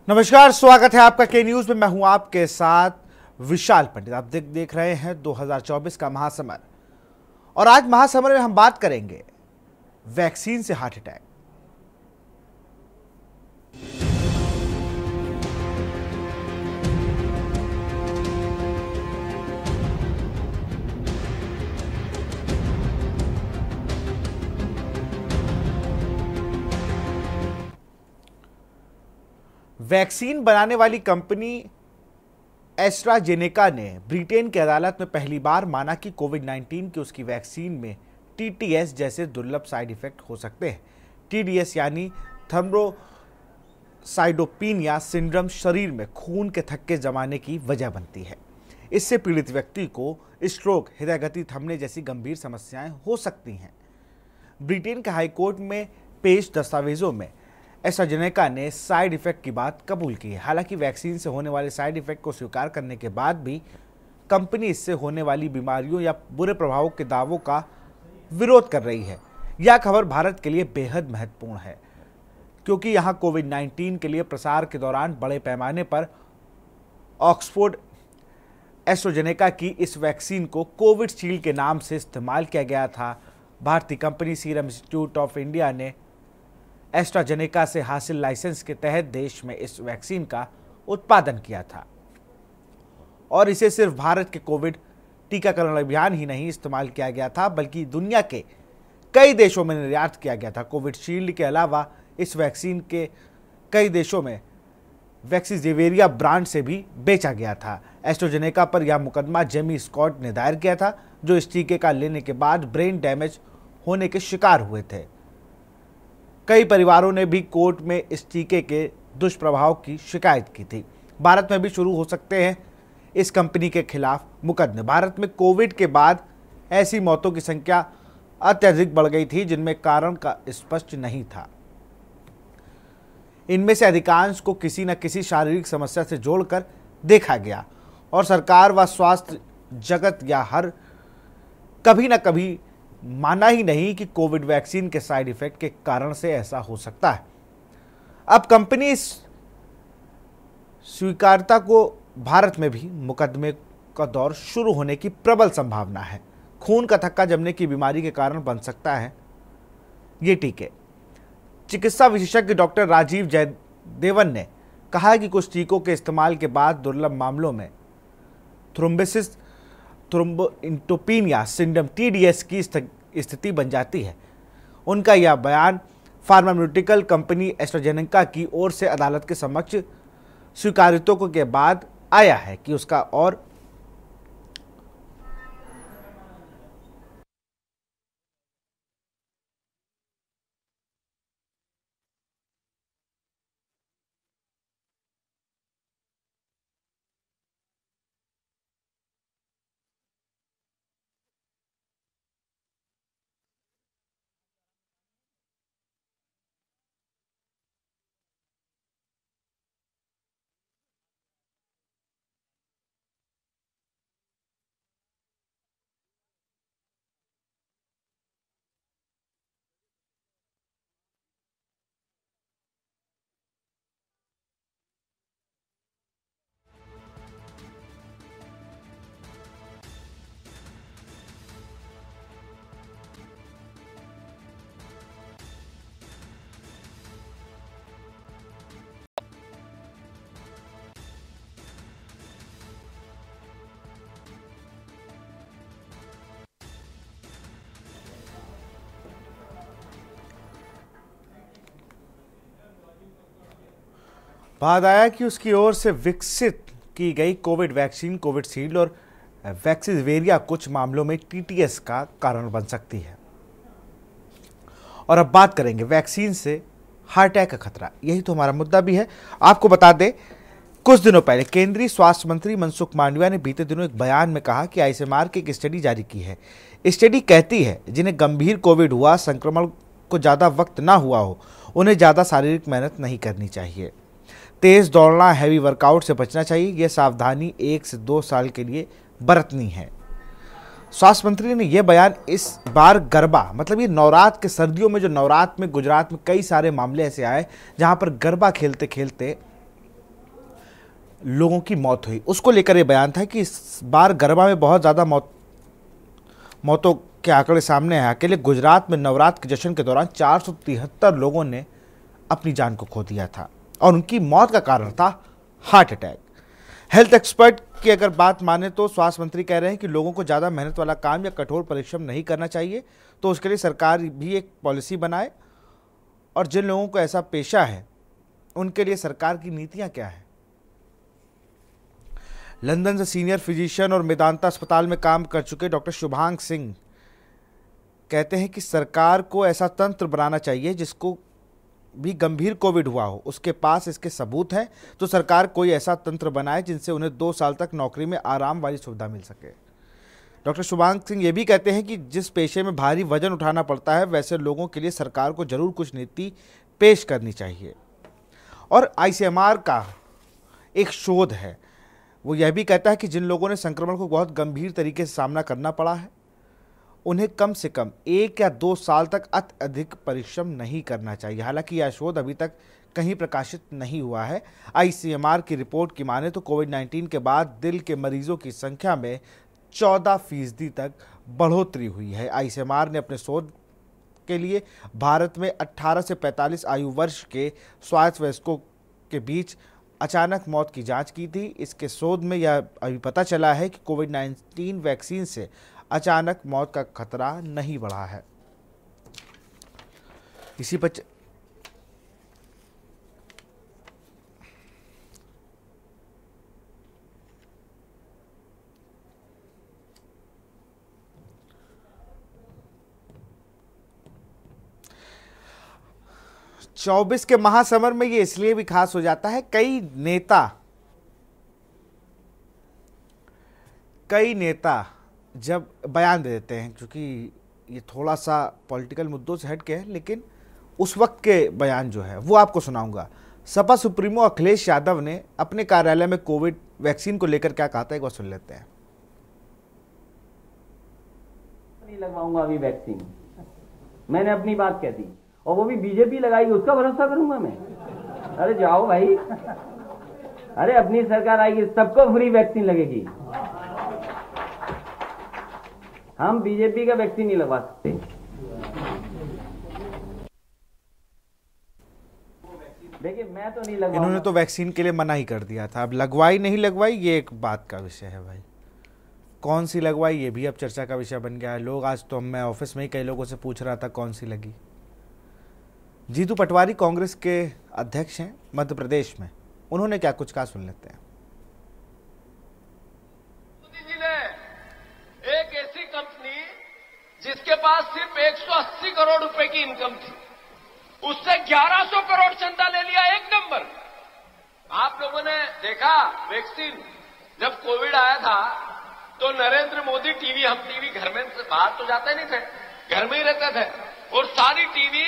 नमस्कार, स्वागत है आपका के न्यूज में। मैं हूं आपके साथ विशाल पंडित। आप देख रहे हैं 2024 का महासमर, और आज महासमर में हम बात करेंगे वैक्सीन से हार्ट अटैक। वैक्सीन बनाने वाली कंपनी एस्ट्राजेनेका ने ब्रिटेन की अदालत में पहली बार माना कि कोविड-19 की उसकी वैक्सीन में टीटीएस जैसे दुर्लभ साइड इफेक्ट हो सकते हैं। टीडीएस यानी थ्रोम्बोसाइटोपेनिया सिंड्रोम शरीर में खून के थक्के जमाने की वजह बनती है। इससे पीड़ित व्यक्ति को स्ट्रोक, हृदय गति थमने जैसी गंभीर समस्याएं हो सकती हैं। ब्रिटेन के हाईकोर्ट में पेश दस्तावेजों में एस्ट्राजेनेका ने साइड इफेक्ट की बात कबूल की है। हालांकि वैक्सीन से होने वाले साइड इफेक्ट को स्वीकार करने के बाद भी कंपनी इससे होने वाली बीमारियों या बुरे प्रभावों के दावों का विरोध कर रही है। यह खबर भारत के लिए बेहद महत्वपूर्ण है, क्योंकि यहां कोविड-19 के लिए प्रसार के दौरान बड़े पैमाने पर ऑक्सफोर्ड एस्ट्राजेनेका की इस वैक्सीन को कोविशील्ड के नाम से इस्तेमाल किया गया था। भारतीय company serum institute of India ने एस्ट्राजेनेका से हासिल लाइसेंस के तहत देश में इस वैक्सीन का उत्पादन किया था, और इसे सिर्फ भारत के कोविड टीकाकरण अभियान ही नहीं इस्तेमाल किया गया था, बल्कि दुनिया के कई देशों में निर्यात किया गया था। कोविशील्ड के अलावा इस वैक्सीन के कई देशों में वैक्सीजेवेरिया ब्रांड से भी बेचा गया था। एस्ट्राजेनेका पर यह मुकदमा जेमी स्कॉट ने दायर किया था, जो इस टीके का लेने के बाद ब्रेन डैमेज होने के शिकार हुए थे। कई परिवारों ने भी कोर्ट में इस टीके के दुष्प्रभाव की शिकायत की थी। भारत में भी शुरू हो सकते हैं इस कंपनी के खिलाफ मुकदमे। भारत में कोविड के बाद ऐसी मौतों की संख्या अत्यधिक बढ़ गई थी जिनमें कारण का स्पष्ट नहीं था। इनमें से अधिकांश को किसी न किसी शारीरिक समस्या से जोड़कर देखा गया, और सरकार व स्वास्थ्य जगत या हर कभी न कभी माना ही नहीं कि कोविड वैक्सीन के साइड इफेक्ट के कारण से ऐसा हो सकता है। अब कंपनी इस स्वीकार्यता को भारत में भी मुकदमे का दौर शुरू होने की प्रबल संभावना है। खून का थक्का जमने की बीमारी के कारण बन सकता है ये टीके। चिकित्सा विशेषज्ञ डॉक्टर राजीव जयदेवन ने कहा कि कुछ टीकों के इस्तेमाल के बाद दुर्लभ मामलों में थ्रोम्बोसाइटोपेनिया सिंड्रोम टीडीएस की स्थिति बन जाती है। उनका यह बयान फार्मास्यूटिकल कंपनी एस्ट्राजेनेका की ओर से अदालत के समक्ष स्वीकार्यता के बाद आया है कि उसका और बाद आया कि उसकी ओर से विकसित की गई कोविड वैक्सीन कोविशील्ड और वैक्सीजेवेरिया कुछ मामलों में टीटीएस का कारण बन सकती है। और अब बात करेंगे वैक्सीन से हार्ट अटैक का खतरा। यही तो हमारा मुद्दा भी है। आपको बता दें, कुछ दिनों पहले केंद्रीय स्वास्थ्य मंत्री मनसुख मांडविया ने बीते दिनों एक बयान में कहा कि आईसीएमआर की एक स्टडी जारी की है। स्टडी कहती है जिन्हें गंभीर कोविड हुआ, संक्रमण को ज़्यादा वक्त ना हुआ हो, उन्हें ज़्यादा शारीरिक मेहनत नहीं करनी चाहिए। तेज दौड़ना, हैवी वर्कआउट से बचना चाहिए। यह सावधानी 1 से 2 साल के लिए बरतनी है। स्वास्थ्य मंत्री ने यह बयान इस बार गरबा, मतलब ये नवरात्र के सर्दियों में, जो नवरात्र में गुजरात में कई सारे मामले ऐसे आए जहां पर गरबा खेलते खेलते लोगों की मौत हुई, उसको लेकर ये बयान था कि इस बार गरबा में बहुत ज़्यादा मौतों के आंकड़े सामने आए। अकेले गुजरात में नवरात्र के जश्न के दौरान 473 लोगों ने अपनी जान को खो दिया था और उनकी मौत का कारण था हार्ट अटैक। हेल्थ एक्सपर्ट की अगर बात माने तो स्वास्थ्य मंत्री कह रहे हैं कि लोगों को ज़्यादा मेहनत वाला काम या कठोर परिश्रम नहीं करना चाहिए, तो उसके लिए सरकार भी एक पॉलिसी बनाए और जिन लोगों को ऐसा पेशा है उनके लिए सरकार की नीतियां क्या है। लंदन से सीनियर फिजिशियन और मेदांता अस्पताल में काम कर चुके डॉक्टर शुभांग सिंह कहते हैं कि सरकार को ऐसा तंत्र बनाना चाहिए जिसको भी गंभीर कोविड हुआ हो, उसके पास इसके सबूत हैं, तो सरकार कोई ऐसा तंत्र बनाए जिनसे उन्हें 2 साल तक नौकरी में आराम वाली सुविधा मिल सके। डॉक्टर शुभांग सिंह ये भी कहते हैं कि जिस पेशे में भारी वजन उठाना पड़ता है वैसे लोगों के लिए सरकार को जरूर कुछ नीति पेश करनी चाहिए। और आईसीएमआर का एक शोध है, वो यह भी कहता है कि जिन लोगों ने संक्रमण को बहुत गंभीर तरीके से सामना करना पड़ा है उन्हें कम से कम 1 या 2 साल तक अत्यधिक परिश्रम नहीं करना चाहिए। हालांकि यह शोध अभी तक कहीं प्रकाशित नहीं हुआ है। आईसीएमआर की रिपोर्ट की माने तो कोविड-19 के बाद दिल के मरीजों की संख्या में 14% तक बढ़ोतरी हुई है। आईसीएमआर ने अपने शोध के लिए भारत में 18 से 45 आयु वर्ष के स्वास्थ्य वयस्कों के बीच अचानक मौत की जांच की थी। इसके शोध में यह अभी पता चला है कि कोविड-19 वैक्सीन से अचानक मौत का खतरा नहीं बढ़ा है। इसी पर 24 के महासमर में ये इसलिए भी खास हो जाता है, कई नेता जब बयान दे देते हैं, क्योंकि ये थोड़ा सा पॉलिटिकल मुद्दों से हट के है, लेकिन उस वक्त के बयान जो है वो आपको सुनाऊंगा। सपा सुप्रीमो अखिलेश यादव ने अपने कार्यालय में कोविड वैक्सीन को लेकर क्या कहा था, एक बार सुन लेते हैं। नहीं लगवाऊंगा अभी वैक्सीन, मैंने अपनी बात कह दी, और वो भी बीजेपी लगाएगी उसका भरोसा करूंगा मैं? अरे जाओ भाई, अरे अपनी सरकार आएगी सबको फ्री वैक्सीन लगेगी, हम बीजेपी का वैक्सीन नहीं लगवा सकते। देखिए मैं तो नहीं लगवाऊंगा। इन्होंने तो वैक्सीन के लिए मना ही कर दिया था, अब लगवाई नहीं लगवाई ये एक बात का विषय है भाई, कौन सी लगवाई ये भी अब चर्चा का विषय बन गया है। लोग आज तो मैं ऑफिस में ही कई लोगों से पूछ रहा था कौन सी लगी। जीतू पटवारी कांग्रेस के अध्यक्ष हैं मध्य प्रदेश में, उन्होंने क्या कुछ कहा सुन लेते हैं। मोदी जी ने एक ऐसी कंपनी जिसके पास सिर्फ 180 करोड़ रुपए की इनकम थी, उससे 1100 करोड़ चंदा ले लिया, एक नंबर। आप लोगों ने देखा वैक्सीन जब कोविड आया था तो नरेंद्र मोदी टीवी, हम टीवी घर में बाहर तो जाते नहीं थे, घर में ही रहते थे, और सारी टीवी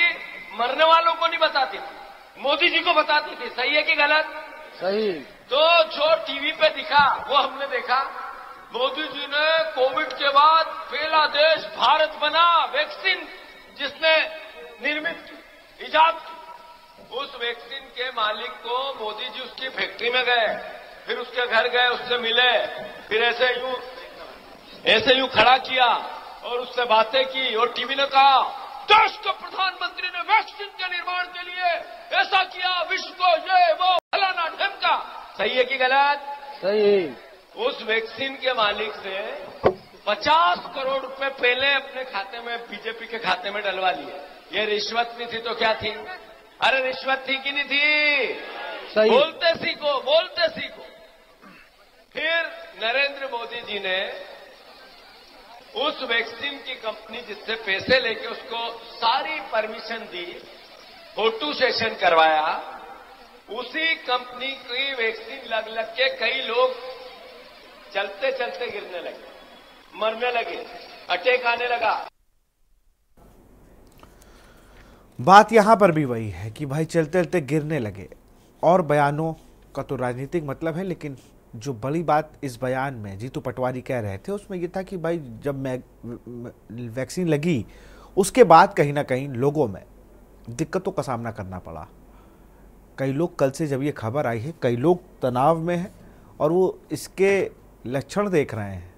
मरने वालों को नहीं बताती थी, मोदी जी को बताती थी। सही है कि गलत? सही। तो जो टीवी पे दिखा वो हमने देखा, मोदी जी ने कोविड के बाद पहला देश भारत बना, वैक्सीन जिसने निर्मित की, इजाद की। उस वैक्सीन के मालिक को मोदी जी उसकी फैक्ट्री में गए, फिर उसके घर गए, उससे मिले, फिर ऐसे यूं खड़ा किया और उससे बातें की, और टीवी ने कहा देश के प्रधानमंत्री ने वैक्सीन के निर्माण के लिए ऐसा किया, विश्व को ये वो फलाना ढमका। सही है कि गलत? सही। उस वैक्सीन के मालिक से 50 करोड़ रुपए पहले अपने खाते में, बीजेपी के खाते में डलवा लिए। ये रिश्वत नहीं थी तो क्या थी? अरे रिश्वत थी कि नहीं थी? सही। बोलते सीखो, बोलते सीखो। फिर नरेंद्र मोदी जी ने उस वैक्सीन की कंपनी जिससे पैसे लेके उसको सारी परमिशन दी, फोटो सेशन करवाया, उसी कंपनी की वैक्सीन लग के कई लोग चलते चलते गिरने लगे, मरने लगे, अटैक आने लगा। बात यहां पर भी वही है कि भाई चलते चलते गिरने लगे, और बयानों का तो राजनीतिक मतलब है, लेकिन जो बड़ी बात इस बयान में जीतू पटवारी कह रहे थे उसमें यह था कि भाई जब वैक्सीन लगी उसके बाद कहीं ना कहीं लोगों में दिक्कतों का सामना करना पड़ा। कई लोग, कल से जब ये खबर आई है, कई लोग तनाव में हैं, और वो इसके लक्षण देख रहे हैं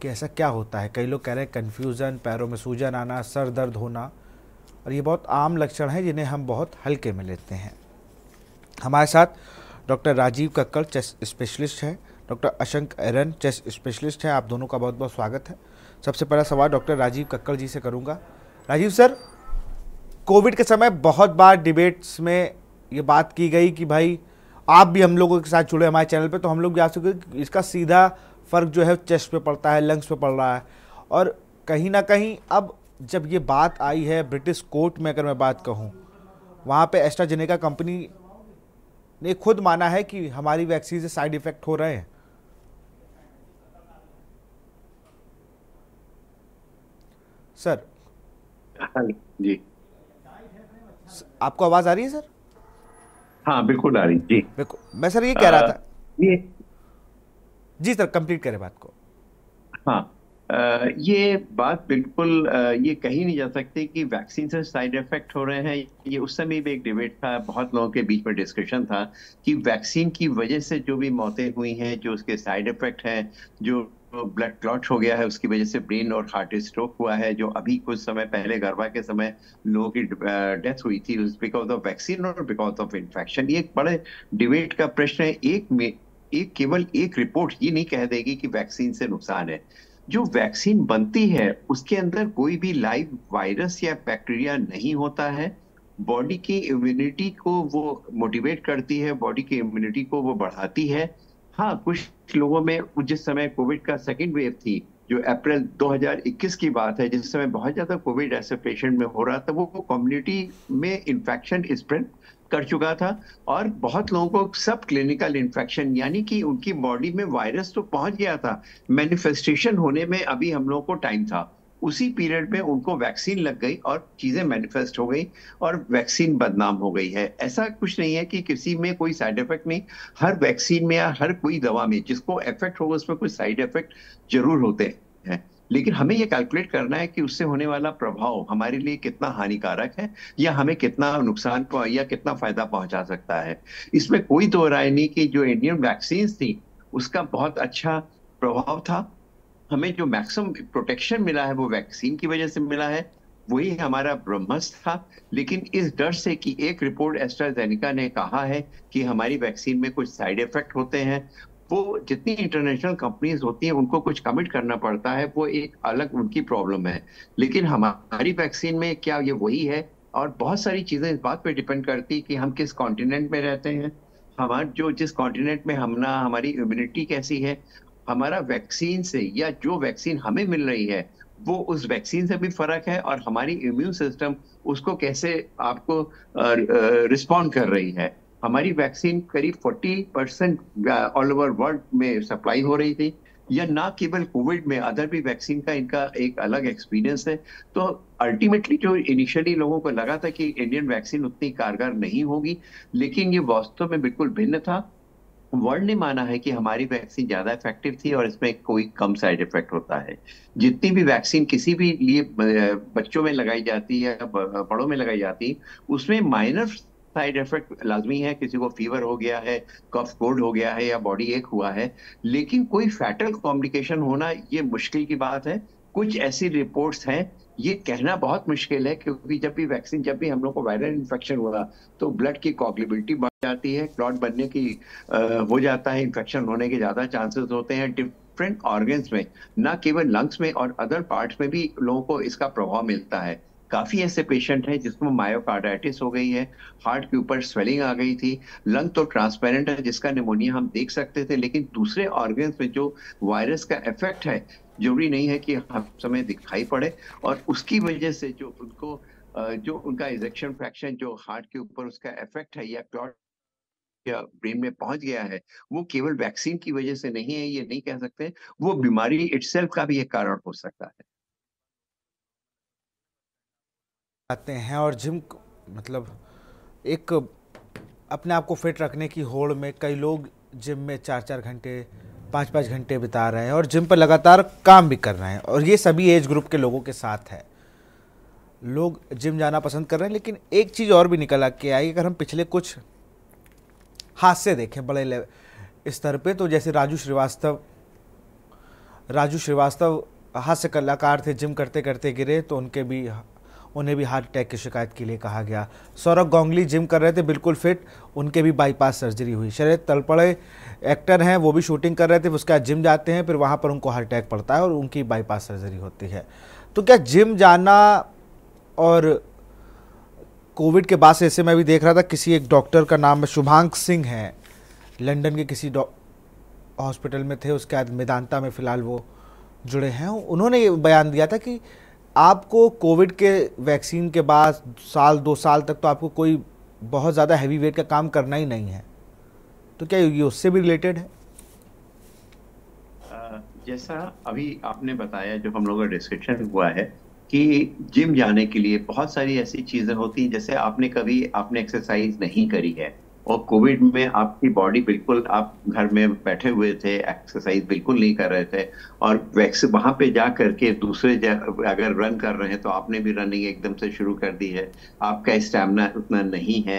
कि ऐसा क्या होता है। कई लोग कह रहे हैं कन्फ्यूज़न, पैरों में सूजन आना, सर दर्द होना, और ये बहुत आम लक्षण हैं जिन्हें हम बहुत हल्के में लेते हैं। हमारे साथ doctor Rajiv Kakkar chest specialist हैं, doctor Ashank Aeron chest specialist हैं। आप दोनों का बहुत बहुत स्वागत है। सबसे पहला सवाल डॉक्टर राजीव कक्कड़ जी से करूंगा। राजीव सर, कोविड के समय बहुत बार डिबेट्स में ये बात की गई कि भाई आप भी हम लोगों के साथ जुड़े हमारे चैनल पे, तो हम लोग भी आपसे कि इसका सीधा फ़र्क जो है चेस्ट पे पड़ता है, लंग्स पे पड़ रहा है। और कहीं ना कहीं अब जब ये बात आई है ब्रिटिश कोर्ट में, अगर मैं बात कहूँ, वहाँ पे एस्ट्राजेनेका कंपनी ने खुद माना है कि हमारी वैक्सीन से साइड इफेक्ट हो रहे हैं। सर जी, आपको आवाज आ रही है सर? हाँ बिल्कुल आ रही जी। बिल्कुल। मैं सर ये कह रहा था, ये जी सर कंप्लीट करें बात को। हाँ, ये बात बिल्कुल ये कही नहीं जा सकती कि वैक्सीन से साइड इफेक्ट हो रहे हैं। ये उस समय भी एक डिबेट था, बहुत लोगों के बीच में डिस्कशन था कि वैक्सीन की वजह से जो भी मौतें हुई हैं, जो उसके साइड इफेक्ट हैं, जो ब्लड क्लॉट हो गया है, उसकी वजह से ब्रेन और हार्ट स्ट्रोक हुआ है, जो अभी कुछ समय पहले गर्भा के समय लोगों की डेथ हुई थी बिकॉज ऑफ वैक्सीन और बिकॉज ऑफ इन्फेक्शन। ये एक बड़े डिबेट का प्रश्न है। केवल एक रिपोर्ट ये नहीं कह देगी कि वैक्सीन से नुकसान है। जो वैक्सीन बनती है उसके अंदर कोई भी लाइव वायरस या बैक्टीरिया नहीं होता है। बॉडी की इम्यूनिटी को वो मोटिवेट करती है, बॉडी की इम्यूनिटी को वो बढ़ाती है। हाँ, कुछ लोगों में जिस समय कोविड का सेकेंड वेव थी, जो अप्रैल 2021 की बात है, जिस समय बहुत ज्यादा कोविड ऐसे पेशेंट में हो रहा था, वो कम्युनिटी में इन्फेक्शन स्प्रेड कर चुका था और बहुत लोगों को सब क्लिनिकल इन्फेक्शन, यानी कि उनकी बॉडी में वायरस तो पहुंच गया था, मैनिफेस्टेशन होने में अभी हम लोगों को टाइम था। उसी पीरियड में उनको वैक्सीन लग गई और चीजें मैनिफेस्ट हो गई और वैक्सीन बदनाम हो गई है। ऐसा कुछ नहीं है कि किसी में कोई साइड इफेक्ट नहीं। हर वैक्सीन में या हर कोई दवा में जिसको इफेक्ट होगा उसमें कुछ साइड इफेक्ट जरूर होते हैं, लेकिन हमें यह कैलकुलेट करना है कि उससे होने वाला प्रभाव हमारे लिए कितना हानिकारक है या हमें कितना नुकसान या कितना फायदा पहुंचा सकता है। इसमें कोई दो राय नहीं कि जो इंडियन वैक्सीन थी उसका बहुत अच्छा प्रभाव था। हमें जो मैक्सिमम प्रोटेक्शन मिला है वो वैक्सीन की वजह से मिला है, वही हमारा ब्रह्मास्त्र था। लेकिन इस डर से कि एक रिपोर्ट एस्ट्राजेनेका ने कहा है कि हमारी वैक्सीन में कुछ साइड इफेक्ट होते हैं, वो जितनी इंटरनेशनल कंपनीज होती हैं उनको कुछ कमिट करना पड़ता है, वो एक अलग उनकी प्रॉब्लम है। लेकिन हमारी वैक्सीन में क्या ये वही है? और बहुत सारी चीजें इस बात पे डिपेंड करती कि हम किस कॉन्टिनेंट में रहते हैं, जिस कॉन्टिनेंट में हमारी इम्यूनिटी कैसी है, हमारा वैक्सीन से या जो वैक्सीन हमें मिल रही है वो उस वैक्सीन से भी फर्क है, और हमारी इम्यून सिस्टम उसको कैसे आपको रिस्पॉन्ड कर रही है। हमारी वैक्सीन करीब 40% ऑल ओवर वर्ल्ड में सप्लाई हो रही थी, या ना केवल कोविड में, अदर भी वैक्सीन का इनका एक अलग एक्सपीरियंस है। तो अल्टीमेटली जो इनिशियली लोगों को लगा था कि इंडियन वैक्सीन उतनी कारगर नहीं होगी, लेकिन ये वास्तव में बिल्कुल भिन्न था। वर्ल्ड ने माना है कि हमारी वैक्सीन ज्यादा इफेक्टिव थी और इसमें कोई कम साइड इफेक्ट होता है। जितनी भी वैक्सीन किसी भी लिए बच्चों में लगाई जाती है, बड़ों में लगाई जाती है, उसमें माइनर साइड इफेक्ट लाजमी है। किसी को फीवर हो गया है, कफ कोल्ड हो गया है या बॉडी एक हुआ है, लेकिन कोई फैटल कॉम्प्लिकेशन होना ये मुश्किल की बात है। कुछ ऐसी रिपोर्ट्स हैं, ये कहना बहुत मुश्किल है, क्योंकि जब भी हम लोग को वायरल इन्फेक्शन हुआ तो ब्लड की कोagulability बढ़ जाती है, क्लॉट बनने की हो जाता है, इन्फेक्शन होने के ज्यादा चांसेस होते हैं डिफरेंट ऑर्गन्स में, ना केवल लंग्स में और अदर पार्ट्स में भी लोगों को इसका प्रभाव मिलता है। काफी ऐसे पेशेंट हैं जिसमें मायोकार्डाइटिस हो गई है, हार्ट के ऊपर स्वेलिंग आ गई थी, लंग तो ट्रांसपेरेंट है जिसका निमोनिया हम देख सकते थे, लेकिन दूसरे ऑर्गन्स में जो वायरस का इफेक्ट है जरूरी नहीं है कि हर समय दिखाई पड़े, और उसकी वजह से जो उनका इजेक्शन फ्रैक्शन जो हार्ट के ऊपर उसका इफेक्ट है या क्लॉट या ब्रेन में पहुंच गया है, वो केवल वैक्सीन की वजह से नहीं है, ये नहीं कह सकते। वो बीमारी इटसेल्फ का भी एक कारण हो सकता है। आते हैं और जिम मतलब एक अपने आप को फिट रखने की होड़ में कई लोग जिम में 4-4 घंटे 5-5 घंटे बिता रहे हैं और जिम पर लगातार काम भी कर रहे हैं, और ये सभी एज ग्रुप के लोगों के साथ है। लोग जिम जाना पसंद कर रहे हैं, लेकिन एक चीज़ और भी निकल के आई। अगर हम पिछले कुछ हादसे देखें बड़े स्तर पे, तो जैसे राजू श्रीवास्तव हास्य कलाकार थे, जिम करते करते गिरे तो उन्हें भी हार्ट अटैक की शिकायत के लिए कहा गया। सौरभ गांगुली जिम कर रहे थे बिल्कुल फिट, उनके भी बाईपास सर्जरी हुई। शरद तलपड़े एक्टर हैं, वो भी शूटिंग कर रहे थे, उसके बाद जिम जाते हैं, फिर वहाँ पर उनको हार्ट अटैक पड़ता है और उनकी बाईपास सर्जरी होती है। तो क्या जिम जाना और कोविड के बाद से, ऐसे मैं भी देख रहा था किसी एक डॉक्टर का नाम है शुभांक सिंह है, लंदन के किसी हॉस्पिटल में थे, उसके बाद मेदांता में फ़िलहाल वो जुड़े हैं। उन्होंने ये बयान दिया था कि आपको कोविड के वैक्सीन के बाद 1-2 साल तक तो आपको कोई बहुत ज़्यादा हैवी वेट का काम करना ही नहीं है। तो क्या ये उससे भी रिलेटेड है? जैसा अभी आपने बताया, जो हम लोगों का डिस्कशन हुआ है कि जिम जाने के लिए बहुत सारी ऐसी चीजें होती हैं, जैसे आपने एक्सरसाइज नहीं करी है और कोविड में आपकी बॉडी बिल्कुल, आप घर में बैठे हुए थे, एक्सरसाइज बिल्कुल नहीं कर रहे थे और वहां पे जा करके दूसरे अगर रन कर रहे हैं तो आपने भी रनिंग एकदम से शुरू कर दी है, आपका स्टैमिना उतना नहीं है,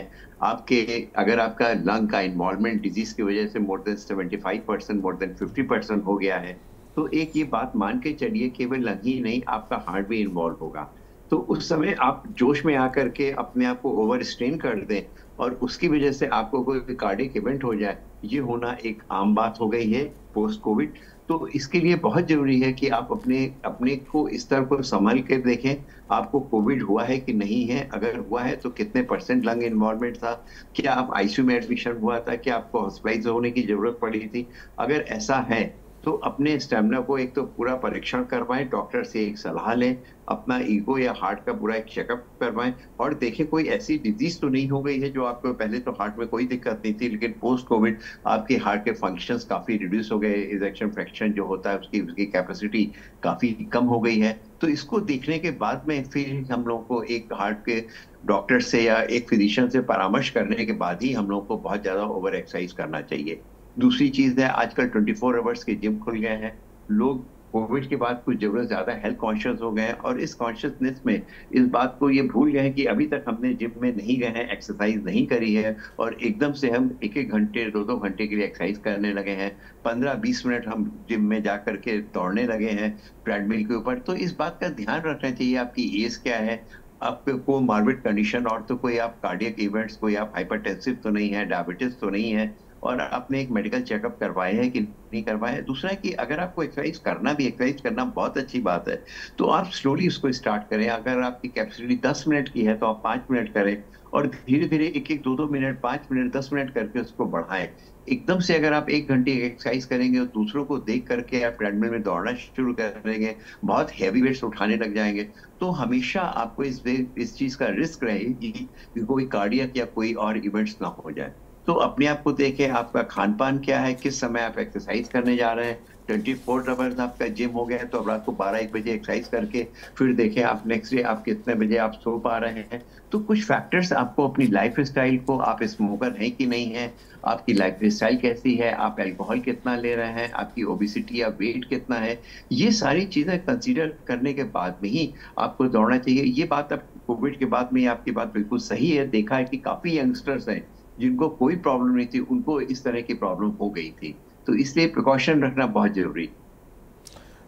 अगर आपका लंग का इन्वॉल्वमेंट डिजीज की वजह से मोर देन 75%, मोर देन 50% हो गया है, तो एक ये बात मान के चलिए केवल लंग ही नहीं, आपका हार्ट भी इन्वॉल्व होगा। तो उस समय आप जोश में आकर के अपने आप को ओवर स्ट्रेन कर दें और उसकी वजह से आपको कोई कार्डियक इवेंट हो जाए, ये होना एक आम बात हो गई है पोस्ट कोविड। तो इसके लिए बहुत जरूरी है कि आप अपने को इस तरह को संभाल कर देखें, आपको कोविड हुआ है कि नहीं है, अगर हुआ है तो कितने % लंग इन्वॉल्वमेंट था, क्या आप आईसीयू में एडमिशन हुआ था, क्या आपको हॉस्पिटलाइज होने की जरूरत पड़ी थी। अगर ऐसा है तो अपने स्टेमिना को एक तो पूरा परीक्षण करवाएं, डॉक्टर से एक सलाह लें, अपना ईगो या हार्ट का पूरा एक चेकअप करवाएं और देखें कोई ऐसी डिजीज तो नहीं हो गई है जो आपको, पहले तो हार्ट में कोई दिक्कत नहीं थी लेकिन पोस्ट कोविड आपके हार्ट के फंक्शंस काफी रिड्यूस हो गए, इजेक्शन फ्रैक्शन जो होता है उसकी कैपेसिटी काफी कम हो गई है। तो इसको देखने के बाद में फिर हम लोग को एक हार्ट के डॉक्टर से या एक फिजिशियन से परामर्श करने के बाद ही हम लोग को बहुत ज्यादा ओवर एक्सरसाइज करना चाहिए। दूसरी चीज है, आजकल 24 आवर्स के जिम खुल गए हैं, लोग कोविड के बाद कुछ जरूरत ज्यादा हेल्थ कॉन्शियस हो गए हैं और इस कॉन्शियसनेस में इस बात को ये भूल गए हैं कि अभी तक हमने जिम में नहीं गए हैं, एक्सरसाइज नहीं करी है और एकदम से हम 1-1 घंटे 2-2 घंटे के लिए एक्सरसाइज करने लगे हैं, 15-20 मिनट हम जिम में जा करके दौड़ने लगे हैं ट्रेडमिल के ऊपर। तो इस बात का ध्यान रखना चाहिए, आपकी एज क्या है, आपको कोई मॉर्बिड कंडीशन और तो कोई आप कार्डियक इवेंट्स, कोई आप हाइपरटेंसिव तो नहीं है, डायबिटीज तो नहीं है और आपने एक मेडिकल चेकअप करवाए है कि नहीं करवाए है। दूसरा है कि अगर आपको एक्सरसाइज करना बहुत अच्छी बात है तो आप स्लोली उसको स्टार्ट करें। अगर आपकी कैपेसिटी 10 मिनट की है तो आप 5 मिनट करें और धीरे धीरे 1-1, 2-2 मिनट, 5 मिनट, 10 मिनट करके उसको बढ़ाएं। एकदम से अगर आप 1 घंटे एक्सरसाइज करेंगे और दूसरों को देख करके आप ट्रेडमिल में दौड़ना शुरू करेंगे, बहुत हैवी वेट्स उठाने लग जाएंगे, तो हमेशा आपको इस चीज का रिस्क रहेगी कि कोई कार्डियक या कोई और इवेंट्स ना हो जाए। तो अपने आप को देखें, आपका खान पान क्या है, किस समय आप एक्सरसाइज करने जा रहे हैं। 24 आवर्स आपका जिम हो गया है तो अब रात को 12-1 बजे एक्सरसाइज करके फिर देखें आप नेक्स्ट डे आप कितने बजे आप सो पा रहे हैं। तो कुछ फैक्टर्स आपको अपनी लाइफ स्टाइल को, आप स्मोकर हैं कि नहीं है, आपकी लाइफ स्टाइल कैसी है, आप अल्कोहल कितना ले रहे हैं, आपकी ओबेसिटी या वेट कितना है, ये सारी चीजें कंसीडर करने के बाद में ही आपको दौड़ना चाहिए। ये बात अब कोविड के बाद में आपकी बात बिल्कुल सही है। देखा है कि काफी यंगस्टर्स हैं जिनको कोई प्रॉब्लम नहीं थी, उनको इस तरह की प्रॉब्लम हो गई थी, तो इसलिए प्रिकॉशन रखना बहुत जरूरी।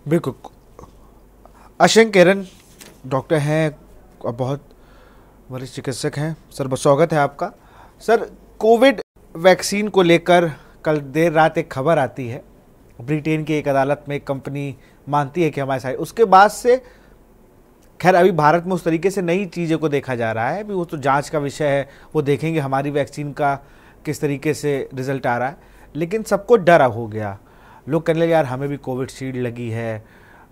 बिल्कुल। अशंक किरण डॉक्टर हैं और बहुत वरिष्ठ चिकित्सक हैं। सर स्वागत है आपका। सर, कोविड वैक्सीन को लेकर कल देर रात एक खबर आती है, ब्रिटेन की एक अदालत में एक कंपनी मानती है कि हमारे साथ, उसके बाद से खैर अभी भारत में उस तरीके से नई चीज़ों को देखा जा रहा है, अभी वो तो जांच का विषय है, वो देखेंगे हमारी वैक्सीन का किस तरीके से रिजल्ट आ रहा है। लेकिन सबको डर हो गया, लोग कहने लगे यार हमें भी कोविड शील्ड लगी है,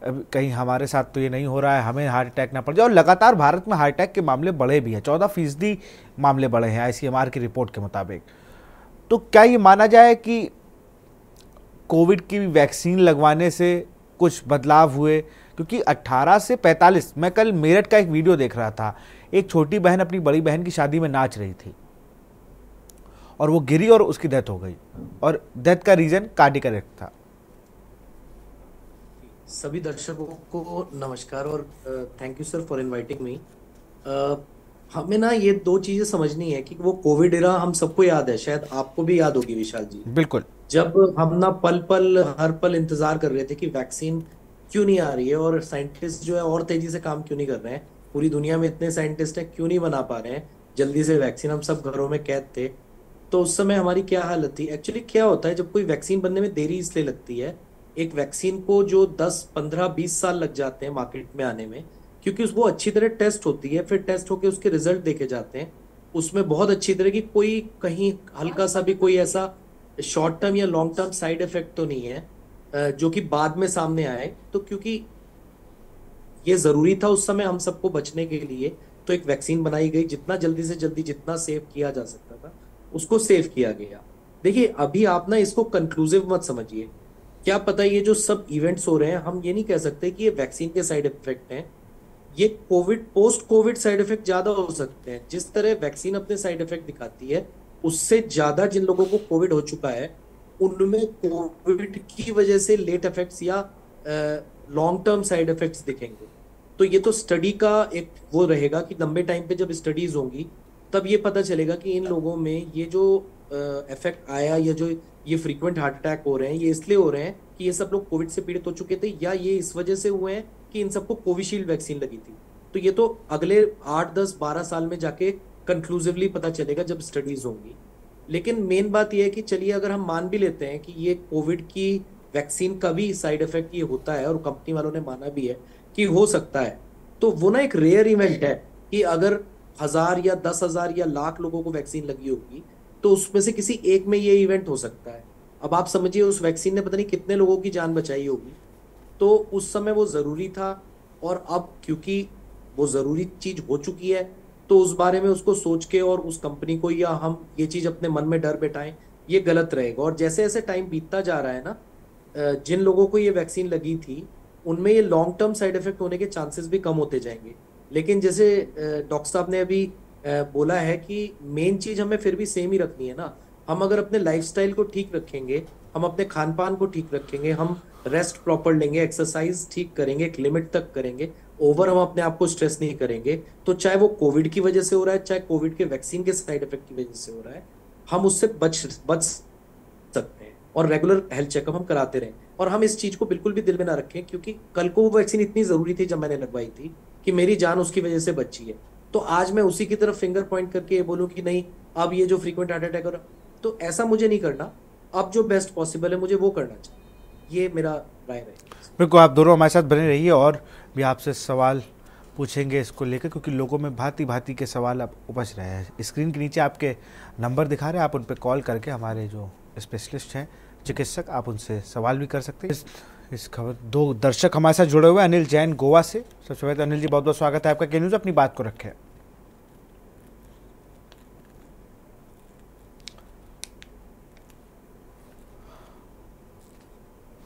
कहीं हमारे साथ तो ये नहीं हो रहा है, हमें हार्ट अटैक ना पड़ जाए। और लगातार भारत में हार्ट अटैक के मामले बढ़े भी हैं, 14% मामले बढ़े हैं ICMR की रिपोर्ट के मुताबिक। तो क्या ये माना जाए कि कोविड की वैक्सीन लगवाने से कुछ बदलाव हुए? क्योंकि 18 से 45, मैं कल मेरठ का एक वीडियो देख रहा था, एक छोटी बहन अपनी बड़ी बहन की शादी में नाच रही थी और वो गिरी और उसकी डेथ हो गई, और डेथ का रीजन कार्डियक अरेस्ट था। सभी दर्शकों को नमस्कार और thank you sir for inviting me. हमें ना ये दो चीजें समझनी है कि वो कोविड एरा हम सबको याद है, शायद आपको भी याद होगी विशाल जी। बिल्कुल। जब हम ना पल पल हर पल इंतजार कर रहे थे कि वैक्सीन क्यों नहीं आ रही है, और साइंटिस्ट जो है और तेजी से काम क्यों नहीं कर रहे हैं, पूरी दुनिया में इतने साइंटिस्ट हैं क्यों नहीं बना पा रहे हैं जल्दी से वैक्सीन, हम सब घरों में कैद थे। तो उस समय हमारी क्या हालत थी? एक्चुअली क्या होता है, जब कोई वैक्सीन बनने में देरी इसलिए लगती है, एक वैक्सीन को जो 10 15 20 साल लग जाते हैं मार्केट में आने में, क्योंकि वो अच्छी तरह टेस्ट होती है, फिर टेस्ट होके उसके रिजल्ट देखे जाते हैं, उसमें बहुत अच्छी तरह की कोई कहीं हल्का सा भी कोई ऐसा शॉर्ट टर्म या लॉन्ग टर्म साइड इफेक्ट तो नहीं है जो कि बाद में सामने आए। तो क्योंकि ये जरूरी था उस समय हम सबको बचने के लिए, तो एक वैक्सीन बनाई गई, जितना जल्दी से जल्दी जितना सेव किया जा सकता था उसको सेव किया गया। देखिए अभी आप ना इसको कंक्लूसिव मत समझिए, क्या पता ये जो सब इवेंट्स हो रहे हैं, हम ये नहीं कह सकते कि ये वैक्सीन के साइड इफेक्ट हैं, ये Covid post Covid side effect ज्यादा हो सकते हैं। जिस तरह वैक्सीन अपने साइड इफेक्ट दिखाती है, उससे ज्यादा जिन लोगों को कोविड हो चुका है उनमें कोविड की वजह से लेट इफेक्ट्स या लॉन्ग टर्म साइड इफेक्ट्स दिखेंगे। तो ये तो स्टडी का एक वो रहेगा कि लंबे टाइम पे जब स्टडीज होंगी तब ये पता चलेगा कि इन लोगों में ये जो इफेक्ट आया या जो ये फ्रीक्वेंट हार्ट अटैक हो रहे हैं, ये इसलिए हो रहे हैं कि ये सब लोग कोविड से पीड़ित हो चुके थे, या ये इस वजह से हुए हैं कि इन सबको कोविशील्ड वैक्सीन लगी थी। तो ये तो अगले 8 10 12 साल में जाके कंक्लूसिवली पता चलेगा जब स्टडीज होंगी। लेकिन मेन बात यह है कि चलिए अगर हम मान भी लेते हैं कि ये कोविड की वैक्सीन का भी साइड इफेक्ट ये होता है, और कंपनी वालों ने माना भी है कि हो सकता है, तो वो ना एक रेयर इवेंट है कि अगर 1000 या 10,000 या लाख लोगों को वैक्सीन लगी होगी तो उसमें से किसी एक में ये इवेंट हो सकता है। अब आप समझिए उस वैक्सीन ने पता नहीं कितने लोगों की जान बचाई होगी, तो उस समय वो जरूरी था, और अब क्योंकि वो जरूरी चीज हो चुकी है तो उस बारे में उसको सोच के और उस कंपनी को या हम ये चीज अपने मन में डर बैठाएं, ये गलत रहेगा। और जैसे जैसे टाइम बीतता जा रहा है ना, जिन लोगों को ये वैक्सीन लगी थी उनमें ये लॉन्ग टर्म साइड इफेक्ट होने के चांसेस भी कम होते जाएंगे। लेकिन जैसे डॉक्टर साहब ने अभी बोला है कि मेन चीज हमें फिर भी सेम ही रखनी है ना। हम अगर अपने लाइफस्टाइल को ठीक रखेंगे, हम अपने खान पान को ठीक रखेंगे, हम रेस्ट प्रॉपर लेंगे, एक्सरसाइज ठीक करेंगे, एक लिमिट तक करेंगे, ओवर हम अपने आप को स्ट्रेस नहीं करेंगे, तो चाहे वो कोविड की वजह से हो रहा है, चाहे कोविड के वैक्सीन के साइड इफेक्ट की वजह से हो रहा है, हम उससे बच सकते हैं। और रेगुलर हेल्थ चेकअप हम कराते रहें, और हम इस चीज को बिल्कुल भी दिल में ना रखें, क्योंकि कल को वो वैक्सीन इतनी जरूरी थी जब मैंने लगवाई थी कि मेरी जान उसकी वजह से बची है, तो आज मैं उसी की तरफ फिंगर पॉइंट करके ये बोलूं कि नहीं अब ये जो फ्रीक्वेंट हार्ट अटैक हो रहा, तो ऐसा मुझे नहीं करना। अब जो बेस्ट पॉसिबल है मुझे वो करना चाहिए, ये मेरा राय है। बिल्कुल, आप दोनों हमारे साथ बने रहिए और भी आपसे सवाल पूछेंगे इसको लेकर, क्योंकि लोगों में भांति भांति के सवाल अब उपज रहे हैं। स्क्रीन के नीचे आपके नंबर दिखा रहे हैं, आप उन पर कॉल करके हमारे जो स्पेशलिस्ट हैं चिकित्सक, आप उनसे सवाल भी कर सकते हैं। इस खबर दो दर्शक हमारे साथ जुड़े हुए हैं, अनिल जैन गोवा से। सबसे पहले अनिल जी बहुत बहुत स्वागत है आपका के न्यूज़, अपनी बात को रखें।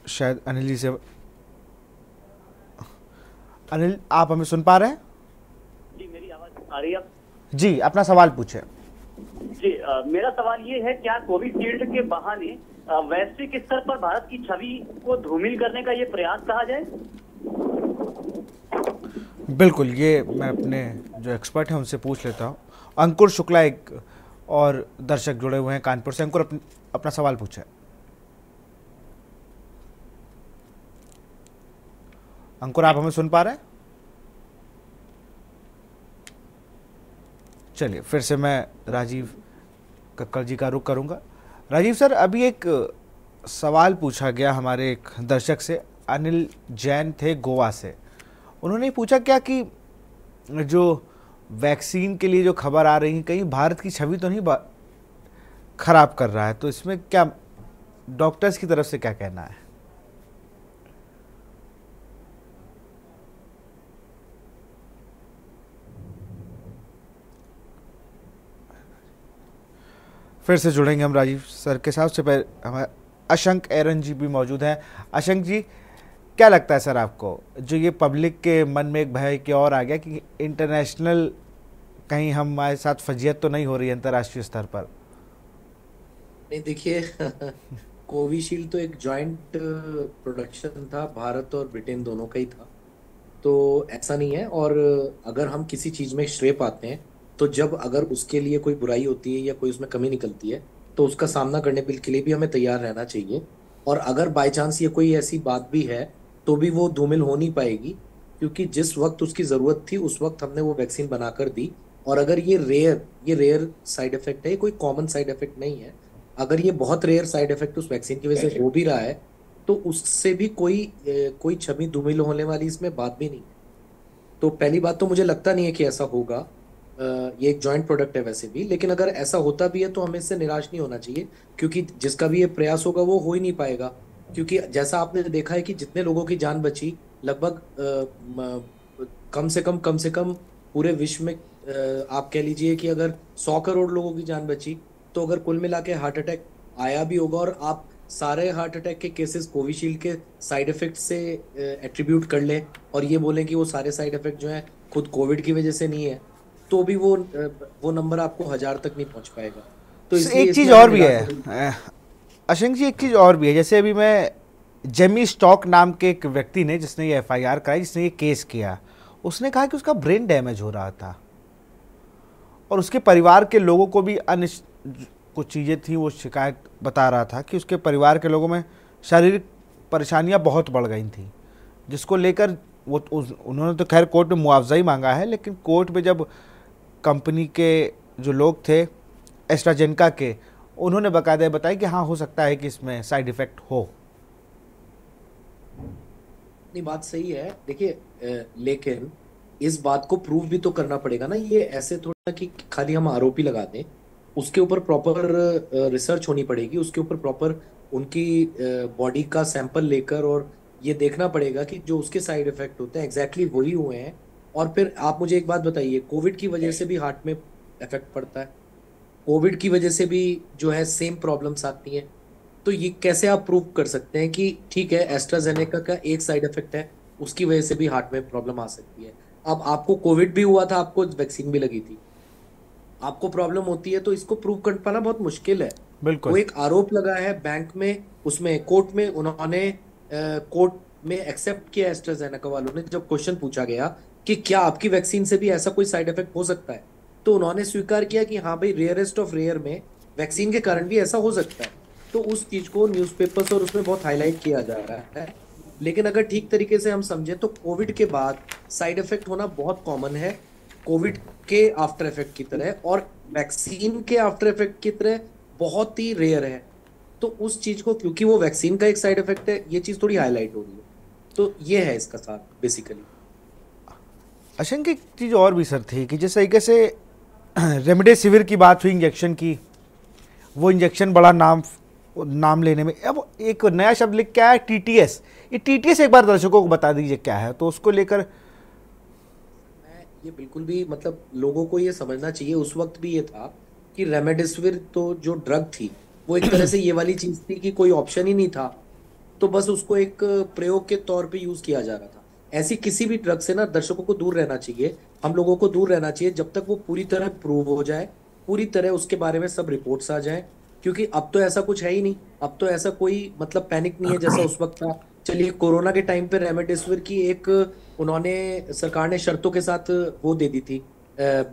शायद अनिल जी से, अनिल आप हमें सुन पा रहे हैं? जी मेरी आवाज आ रही है? जी अपना सवाल पूछे। जी मेरा सवाल ये है, क्या कोविशील्ड के बहाने वैश्विक स्तर पर भारत की छवि को धूमिल करने का ये प्रयास कहा जाए? बिल्कुल, ये मैं अपने जो एक्सपर्ट हैं उनसे पूछ लेता हूँ। अंकुर शुक्ला एक और दर्शक जुड़े हुए हैं कानपुर से। अंकुर अपना सवाल पूछे। अंकुर आप हमें सुन पा रहे हैं? चलिए फिर से मैं राजीव कक्कड़ जी का रुख करूंगा। राजीव सर, अभी एक सवाल पूछा गया हमारे एक दर्शक से, अनिल जैन थे गोवा से। उन्होंने पूछा क्या कि जो वैक्सीन के लिए जो खबर आ रही है कहीं भारत की छवि तो नहीं खराब कर रहा है, तो इसमें क्या डॉक्टर्स की तरफ से क्या कहना है? फिर से जुड़ेंगे हम राजीव सर के साथ। से पहले हमारे अशंक एरन जी भी मौजूद हैं। अशंक जी, क्या लगता है सर आपको, जो ये पब्लिक के मन में एक भय क्या और आ गया कि इंटरनेशनल कहीं हमारे साथ फजियत तो नहीं हो रही है अंतर्राष्ट्रीय स्तर पर? नहीं देखिए कोविशील्ड तो एक जॉइंट प्रोडक्शन था, भारत और ब्रिटेन दोनों का ही था, तो ऐसा नहीं है। और अगर हम किसी चीज में श्रेय पाते हैं तो जब अगर उसके लिए कोई बुराई होती है या कोई उसमें कमी निकलती है तो उसका सामना करने के लिए भी हमें तैयार रहना चाहिए। और अगर बाय चांस ये कोई ऐसी बात भी है तो भी वो धूमिल हो नहीं पाएगी, क्योंकि जिस वक्त उसकी जरूरत थी उस वक्त हमने वो वैक्सीन बनाकर दी। और अगर ये रेयर साइड इफेक्ट है, कोई कॉमन साइड इफेक्ट नहीं है, अगर ये बहुत रेयर साइड इफेक्ट उस वैक्सीन की वजह से हो भी रहा है तो उससे भी कोई छवि धूमिल होने वाली इसमें बात भी नहीं है। तो पहली बात तो मुझे लगता नहीं है कि ऐसा होगा। ये एक जॉइंट प्रोडक्ट है वैसे भी, लेकिन अगर ऐसा होता भी है तो हमें इससे निराश नहीं होना चाहिए, क्योंकि जिसका भी ये प्रयास होगा वो हो ही नहीं पाएगा। क्योंकि जैसा आपने देखा है कि जितने लोगों की जान बची, लगभग कम से कम पूरे विश्व में आप कह लीजिए कि अगर 100 करोड़ लोगों की जान बची, तो अगर कुल मिला के हार्ट अटैक आया भी होगा और आप सारे हार्ट अटैक के केसेस कोविशील्ड के साइड इफेक्ट से एट्रीब्यूट कर लें और ये बोलें कि वो सारे साइड इफेक्ट जो है खुद कोविड की वजह से नहीं है, तो भी वो नंबर आपको 1000 तक नहीं पहुंच पाएगा। तो एक चीज और भी है अशंक जी, एक चीज और भी है। जैसे अभी मैं जेमी स्टॉक नाम के एक व्यक्ति ने, जिसने ये FIR कराई, जिसने ये केस किया, उसने कहा कि उसका ब्रेन डैमेज हो रहा था और उसके परिवार के लोगों को भी अन्य कुछ चीज़ें थी, वो शिकायत बता रहा था कि उसके परिवार के लोगों में शारीरिक परेशानियां बहुत बढ़ गई थी, जिसको लेकर उन्होंने तो खैर कोर्ट में मुआवजा ही मांगा है, लेकिन कोर्ट में जब कंपनी के जो लोग थे एस्ट्राजेनेका के, उन्होंने बाकायदा बताया कि हाँ हो सकता है कि इसमें साइड इफेक्ट हो। नहीं, बात सही है। देखिए, लेकिन इस बात को प्रूव भी तो करना पड़ेगा ना। ये ऐसे थोड़ा कि खाली हम आरोपी लगा दें, उसके ऊपर प्रॉपर रिसर्च होनी पड़ेगी, उसके ऊपर प्रॉपर उनकी बॉडी का सैंपल लेकर और ये देखना पड़ेगा कि जो उसके साइड इफेक्ट होते हैं एग्जैक्टली वही हुए हैं। और फिर आप मुझे एक बात बताइए, कोविड की वजह से भी हार्ट में इफेक्ट पड़ता है, कोविड की वजह से भी जो है सेम प्रॉब्लम्स आती हैं। तो ये कैसे आप प्रूव कर सकते हैं कि ठीक है एस्ट्राजेनेका का एक साइड इफेक्ट है, उसकी वजह से भी हार्ट में प्रॉब्लम आ सकती है। अब आपको कोविड भी हुआ था, आपको वैक्सीन भी लगी थी, आपको प्रॉब्लम होती है, तो इसको प्रूव कर पाना बहुत मुश्किल है। बिल्कुल। वो एक आरोप लगा है बैंक में, उसमें कोर्ट में उन्होंने कोर्ट में एक्सेप्ट किया एस्ट्राजेनेका वालों ने। जब क्वेश्चन पूछा गया कि क्या आपकी वैक्सीन से भी ऐसा कोई साइड इफेक्ट हो सकता है, तो उन्होंने स्वीकार किया कि हाँ भाई, रेयरेस्ट ऑफ रेयर में वैक्सीन के कारण भी ऐसा हो सकता है। तो उस चीज को न्यूज़पेपर्स और उसमें बहुत हाईलाइट किया जा रहा है। लेकिन अगर ठीक तरीके से हम समझे तो कोविड के बाद साइड इफेक्ट होना बहुत कॉमन है, कोविड के आफ्टर इफेक्ट की तरह, और वैक्सीन के आफ्टर इफेक्ट की तरह बहुत ही रेयर है। तो उस चीज को, क्योंकि वो वैक्सीन का एक साइड इफेक्ट है, ये चीज थोड़ी हाईलाइट हो रही है। तो ये है इसका साथ बेसिकली। अशंक, एक चीज और भी सर थी कि जिस तरीके से रेमडेसिविर की बात हुई इंजेक्शन की, वो इंजेक्शन बड़ा नाम लेने में, अब एक नया शब्द लिख के आया TTS। ये TTS एक बार दर्शकों को बता दीजिए क्या है, तो उसको लेकर ये बिल्कुल भी मतलब लोगों को ये समझना चाहिए। उस वक्त भी ये था कि रेमडेसिविर तो जो ड्रग थी वो एक तरह से ये वाली चीज थी कि कोई ऑप्शन ही नहीं था, तो बस उसको एक प्रयोग के तौर पे यूज किया जा रहा था। ऐसी किसी भी ड्रग से ना दर्शकों को दूर रहना चाहिए, हम लोगों को दूर रहना चाहिए जब तक वो पूरी तरह प्रूव हो जाए, पूरी तरह उसके बारे में सब रिपोर्ट्स आ जाए। क्योंकि अब तो ऐसा कुछ है ही नहीं, अब तो ऐसा कोई मतलब पैनिक नहीं है जैसा उस वक्त था। चलिए, कोरोना के टाइम पे रेमडेसिविर की एक उन्होंने, सरकार ने शर्तों के साथ वो दे दी थी,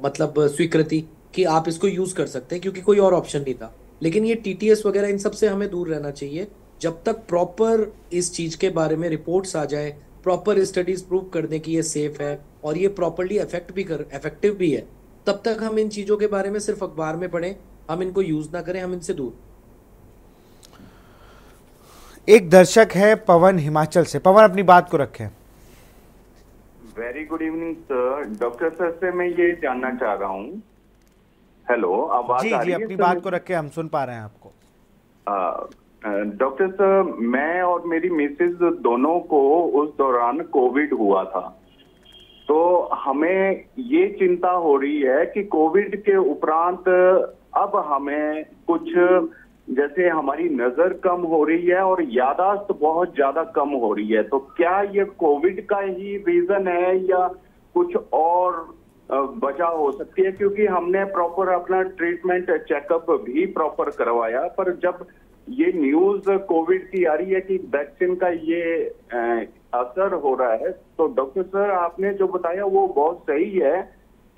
मतलब स्वीकृति कि आप इसको यूज कर सकते हैं, क्योंकि कोई और ऑप्शन नहीं था। लेकिन ये TTS वगैरह इन सब से हमें दूर रहना चाहिए जब तक प्रॉपर इस चीज के बारे में रिपोर्ट्स आ जाए, प्रॉपर स्टडीज प्रूव कर दें कि ये सेफ है और ये प्रॉपरली इफेक्टिव भी है, तब तक हम इन चीजों के बारे में सिर्फ अखबार में पढ़ें, हम इनको यूज ना करें, हम इनसे दूर। एक दर्शक है पवन हिमाचल से। पवन, अपनी बात को रखें। Very good evening sir. Doctor sir से मैं ये जानना चाह रहा हूँ, हेलो, आवाज जी आ रही जी, है? अपनी बात को रखें, हम सुन पा रहे हैं आपको। डॉक्टर सर, मैं और मेरी मिसेज दोनों को उस दौरान कोविड हुआ था, तो हमें ये चिंता हो रही है कि कोविड के उपरांत अब हमें कुछ, जैसे हमारी नजर कम हो रही है और यादाश्त बहुत ज्यादा कम हो रही है, तो क्या ये कोविड का ही रीजन है या कुछ और वजह हो सकती है? क्योंकि हमने प्रॉपर अपना ट्रीटमेंट चेकअप भी प्रॉपर करवाया, पर जब ये न्यूज कोविड की आ रही है कि वैक्सीन का ये असर हो रहा है, तो डॉक्टर सर आपने जो बताया वो बहुत सही है,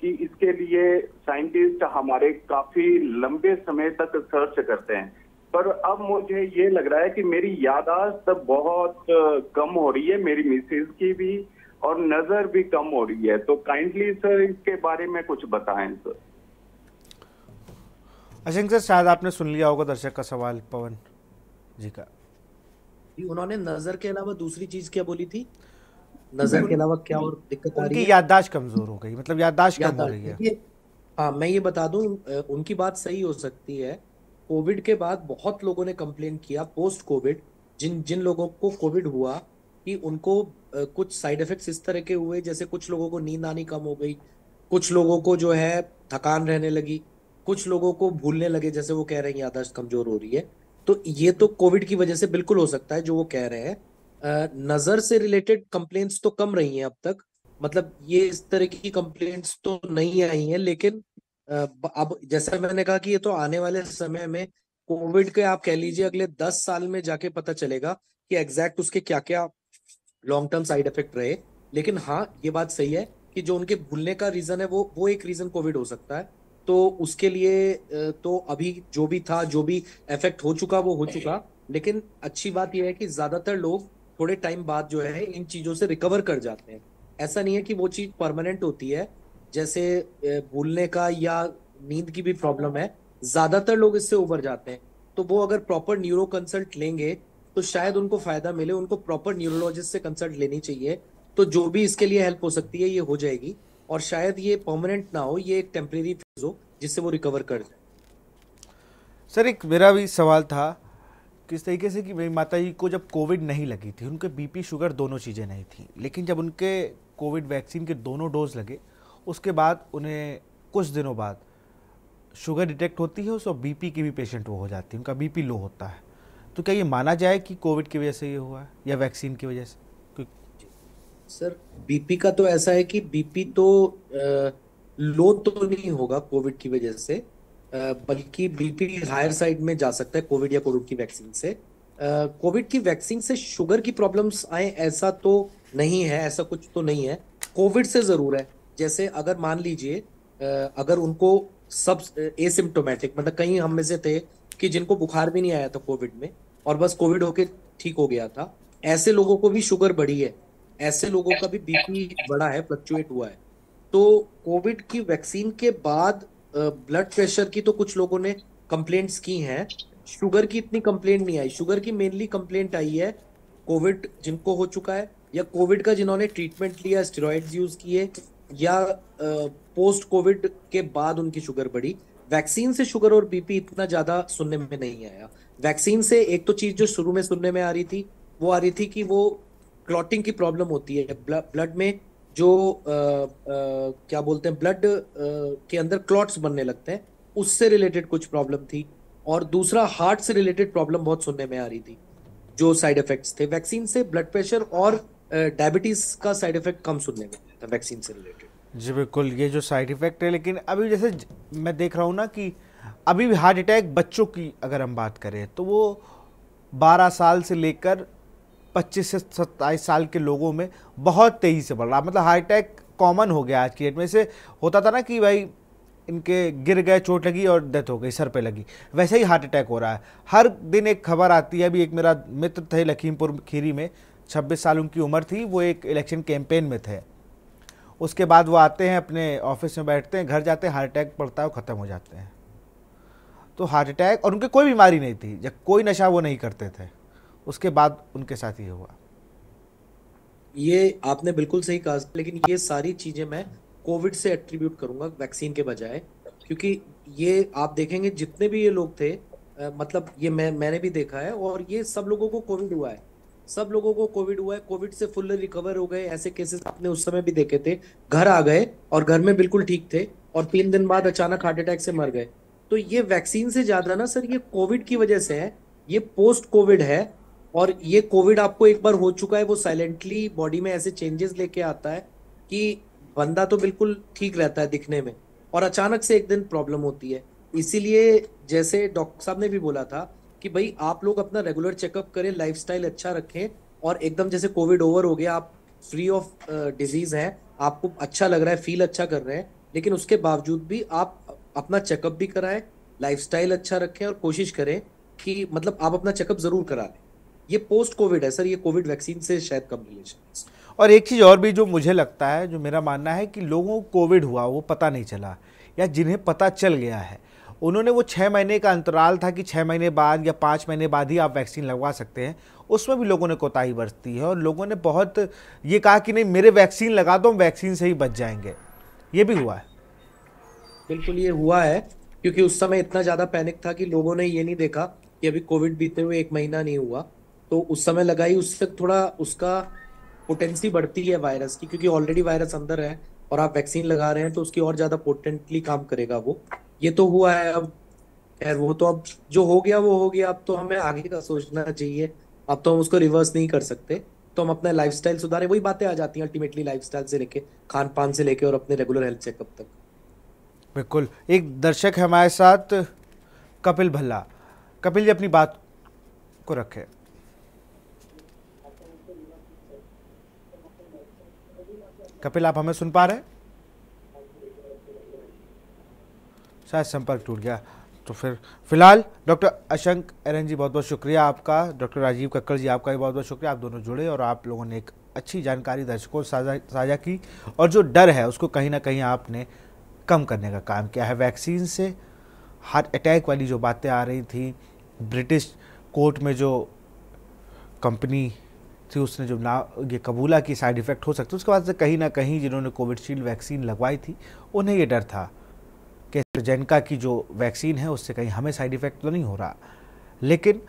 कि इसके लिए साइंटिस्ट हमारे काफी लंबे समय तक सर्च करते हैं, पर अब मुझे ये लग रहा है कि मेरी याददाश्त बहुत कम हो रही है, मेरी मिसेज की भी, और नजर भी कम हो रही है। तो काइंडली सर इसके बारे में कुछ बताएं सर। अशंक सर, शायद आपने सुन लिया होगा दर्शक का सवाल पवन जी का। उन्होंने नजर के अलावा दूसरी चीज क्या बोली थी? नजर के अलावा क्या और दिक्कत आ रही है? उनकी याददाश्त कमजोर हो गई, मतलब याददाश्त कम हो रही है। हाँ, मैं ये बता दूं, उनकी बात सही हो सकती है। कोविड के बाद बहुत लोगों ने कंप्लेन किया पोस्ट कोविड, जिन जिन लोगों को कोविड हुआ कि उनको कुछ साइड इफेक्ट्स इस तरह के हुए, जैसे कुछ लोगों को नींद आनी कम हो गई, कुछ लोगों को जो है थकान रहने लगी, कुछ लोगों को भूलने लगे, जैसे वो कह रहे हैं याददाश्त कमजोर हो रही है। तो ये तो कोविड की वजह से बिल्कुल हो सकता है जो वो कह रहे हैं। नजर से रिलेटेड कंप्लेंट्स तो कम रही हैं अब तक, मतलब ये इस तरह की कंप्लेंट्स तो नहीं आई हैं, लेकिन अब जैसा मैंने कहा कि ये तो आने वाले समय में कोविड के, आप कह लीजिए अगले 10 साल में जाके पता चलेगा कि एग्जैक्ट उसके क्या क्या लॉन्ग टर्म साइड इफेक्ट रहे। लेकिन हाँ, ये बात सही है कि जो उनके भूलने का रीजन है वो एक रीजन कोविड हो सकता है। तो उसके लिए तो अभी जो भी था, जो भी इफेक्ट हो चुका वो हो चुका, लेकिन अच्छी बात यह है कि ज्यादातर लोग थोड़े टाइम बाद जो है इन चीजों से रिकवर कर जाते हैं। ऐसा नहीं है कि वो चीज परमानेंट होती है, जैसे भूलने का या नींद की भी प्रॉब्लम है, ज्यादातर लोग इससे उबर जाते हैं। तो वो अगर प्रॉपर न्यूरो कंसल्ट लेंगे तो शायद उनको फायदा मिले, उनको प्रॉपर न्यूरोलॉजिस्ट से कंसल्ट लेनी चाहिए। तो जो भी इसके लिए हेल्प हो सकती है ये हो जाएगी, और शायद ये परमानेंट ना हो, ये एक टेम्परेरी फेज हो जिससे वो रिकवर कर जाए। सर, एक मेरा भी सवाल था किस तरीके से कि मेरी माता जी को जब कोविड नहीं लगी थी, उनके बीपी शुगर दोनों चीज़ें नहीं थी, लेकिन जब उनके कोविड वैक्सीन के दोनों डोज लगे उसके बाद उन्हें कुछ दिनों बाद शुगर डिटेक्ट होती है, और बीपी की भी पेशेंट वो हो जाती है, उनका बीपी लो होता है। तो क्या ये माना जाए कि कोविड की वजह से ये हुआ है या वैक्सीन की वजह से? सर, बीपी का तो ऐसा है कि बीपी तो लो तो नहीं होगा कोविड की वजह से, बल्कि बीपी हायर साइड में जा सकता है कोविड या कोविड की वैक्सीन से। कोविड की वैक्सीन से शुगर की प्रॉब्लम्स आए ऐसा तो नहीं है, ऐसा कुछ तो नहीं है। कोविड से जरूर है, जैसे अगर मान लीजिए अगर उनको सब एसिम्टोमेटिक, मतलब कहीं हम में से थे कि जिनको बुखार भी नहीं आया था कोविड में और बस कोविड होके ठीक हो गया था, ऐसे लोगों को भी शुगर बढ़ी है, ऐसे लोगों का भी बीपी बढ़ा है, फ्लक्चुएट हुआ है। तो कोविड की वैक्सीन के बाद ब्लड प्रेशर की तो कुछ लोगों ने कंप्लेंट्स की हैं, शुगर की इतनी कंप्लेंट नहीं आई। शुगर की मेनली कंप्लेंट आई है कोविड जिनको हो चुका है, या कोविड का जिन्होंने ट्रीटमेंट लिया, स्टेरॉइड्स यूज किए, या पोस्ट कोविड के बाद उनकी शुगर बढ़ी। वैक्सीन से शुगर और बीपी इतना ज्यादा सुनने में नहीं आया। वैक्सीन से एक तो चीज जो शुरू में सुनने में आ रही थी, वो आ रही थी कि वो क्लॉटिंग की प्रॉब्लम होती है, ब्लड में जो क्या बोलते हैं, ब्लड के अंदर क्लॉट्स बनने लगते हैं, उससे रिलेटेड कुछ प्रॉब्लम थी। और दूसरा, हार्ट से रिलेटेड प्रॉब्लम बहुत सुनने में आ रही थी, जो साइड इफेक्ट्स थे। वैक्सीन से ब्लड प्रेशर और डायबिटीज का साइड इफेक्ट कम सुनने में आया था वैक्सीन से रिलेटेड। जी बिल्कुल, ये जो साइड इफेक्ट है, लेकिन अभी जैसे मैं देख रहा हूँ ना कि अभी भी हार्ट अटैक बच्चों की अगर हम बात करें तो वो 12 साल से लेकर 25 से 27 साल के लोगों में बहुत तेज़ी से बढ़ रहा है। मतलब हार्ट अटैक कॉमन हो गया आज की डेट में। से होता था ना कि भाई इनके गिर गए, चोट लगी और डेथ हो गई, सर पे लगी, वैसे ही हार्ट अटैक हो रहा है। हर दिन एक खबर आती है। अभी एक मेरा मित्र थे लखीमपुर खीरी में, 26 साल उनकी उम्र थी, वो एक इलेक्शन कैंपेन में थे। उसके बाद वो आते हैं, अपने ऑफिस में बैठते हैं, घर जाते हैं, हार्ट अटैक पड़ता है, वो ख़त्म हो जाते हैं। तो हार्ट अटैक, और उनके कोई बीमारी नहीं थी, जब कोई नशा वो नहीं करते थे, उसके बाद उनके साथ ये हुआ। ये आपने बिल्कुल सही कहा, लेकिन ये सारी चीजें मैं कोविड से एट्रीब्यूट करूंगा वैक्सीन के बजाय, क्योंकि ये आप देखेंगे जितने भी ये लोग थे, मतलब ये मैंने भी देखा है, और ये सब लोगों को कोविड हुआ है, सब लोगों को कोविड हुआ है। कोविड से फुल रिकवर हो गए, ऐसे केसेस आपने उस समय भी देखे थे। घर आ गए और घर में बिल्कुल ठीक थे, और 3 दिन बाद अचानक हार्ट अटैक से मर गए। तो ये वैक्सीन से ज्यादा ना सर, ये कोविड की वजह से है, ये पोस्ट कोविड है। और ये कोविड आपको एक बार हो चुका है, वो साइलेंटली बॉडी में ऐसे चेंजेस लेके आता है कि बंदा तो बिल्कुल ठीक रहता है दिखने में, और अचानक से एक दिन प्रॉब्लम होती है। इसीलिए जैसे डॉक्टर साहब ने भी बोला था कि भाई आप लोग अपना रेगुलर चेकअप करें, लाइफस्टाइल अच्छा रखें, और एकदम जैसे कोविड ओवर हो गया, आप फ्री ऑफ डिजीज हैं, आपको अच्छा लग रहा है, फील अच्छा कर रहे हैं, लेकिन उसके बावजूद भी आप अपना चेकअप भी कराएं, लाइफस्टाइल अच्छा रखें और कोशिश करें कि मतलब आप अपना चेकअप जरूर करा लें। ये पोस्ट कोविड है सर, ये कोविड वैक्सीन से शायद कम रिलेशन है। और एक चीज़ और भी जो मुझे लगता है, जो मेरा मानना है कि लोगों को कोविड हुआ वो पता नहीं चला, या जिन्हें पता चल गया है उन्होंने वो 6 महीने का अंतराल था कि 6 महीने बाद या 5 महीने बाद ही आप वैक्सीन लगवा सकते हैं, उसमें भी लोगों ने कोताही बरती है और लोगों ने बहुत ये कहा कि नहीं मेरे वैक्सीन लगा दो, हम वैक्सीन से ही बच जाएंगे। ये भी हुआ है। बिल्कुल ये हुआ है, क्योंकि उस समय इतना ज्यादा पैनिक था कि लोगों ने ये नहीं देखा कि अभी कोविड बीते हुए 1 महीना नहीं हुआ, तो उस समय लगाई, उससे थोड़ा उसका पोटेंसी बढ़ती है वायरस की, क्योंकि ऑलरेडी वायरस अंदर है और आप वैक्सीन लगा रहे हैं तो उसकी और ज्यादा पोटेंटली काम करेगा वो। ये तो हुआ है। अब खैर वो तो अब जो हो गया वो हो गया, अब तो हमें आगे का सोचना चाहिए। अब तो हम उसको रिवर्स नहीं कर सकते, तो हम अपना लाइफस्टाइल सुधारें। वही बातें आ जाती हैं अल्टीमेटली, लाइफस्टाइल से लेके खान पान से लेके और अपने रेगुलर हेल्थ चेकअप तक। बिल्कुल। एक दर्शक है हमारे साथ, कपिल भल्ला। कपिल जी अपनी बात को रखें। कपिल आप हमें सुन पा रहे हैं? शायद संपर्क टूट गया। तो फिर फिलहाल डॉक्टर अशंक एरन जी बहुत बहुत शुक्रिया आपका, डॉक्टर राजीव कक्कड़ जी आपका भी बहुत बहुत शुक्रिया। आप दोनों जुड़े और आप लोगों ने एक अच्छी जानकारी दर्शकों साझा की, और जो डर है उसको कहीं ना कहीं आपने कम करने का काम किया है। वैक्सीन से हार्ट अटैक वाली जो बातें आ रही थी, ब्रिटिश कोर्ट में जो कंपनी थी उसने जो ये कबूला की साइड इफ़ेक्ट हो सकते, उसके बाद से कहीं ना कहीं जिन्होंने कोविशील्ड वैक्सीन लगवाई थी उन्हें ये डर था कि एस्ट्राजेनेका की जो वैक्सीन है उससे कहीं हमें साइड इफ़ेक्ट तो नहीं हो रहा। लेकिन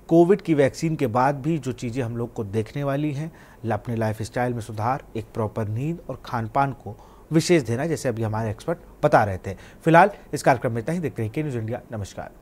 कोविड की वैक्सीन के बाद भी जो चीज़ें हम लोग को देखने वाली हैं, अपने लाइफ स्टाइल में सुधार, एक प्रॉपर नींद और खान पान को विशेष देना, जैसे अभी हमारे एक्सपर्ट बता रहे थे। फिलहाल इस कार्यक्रम में इतना ही। देखते हैं के न्यूज़ इंडिया। नमस्कार।